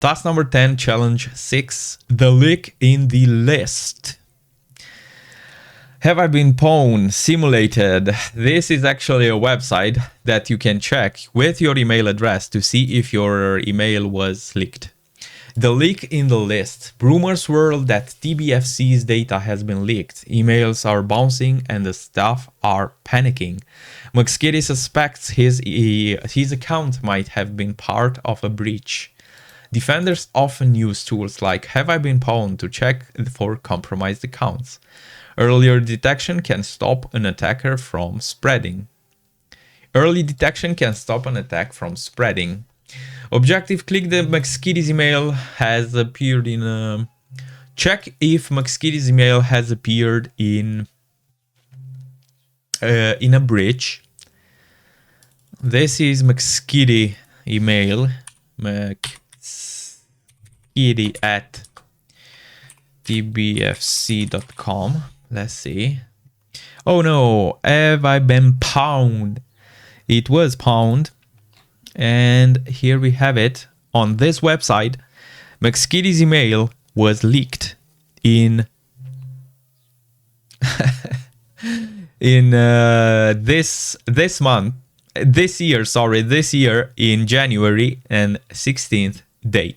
Task number 10, challenge 6, the leak in the list. Have I been pwned? Simulated. This is actually a website that you can check with your email address to see if your email was leaked. The leak in the list. Rumors swirl that TBFC's data has been leaked. Emails are bouncing and the staff are panicking. McSkitty suspects his account might have been part of a breach. Defenders often use tools like Have I Been Pwned to check for compromised accounts. Earlier detection can stop an attacker from spreading. Early detection can stop an attack from spreading. Objective, click the McSkitty's email has appeared in check if McSkitty's email has appeared in a breach. This is McSkitty email, McSkitty at tbfc.com. Let's see. Oh no, have I been pwned? It was pwned. And here we have it on this website. McSkitty's email was leaked in this year in January and 16th day.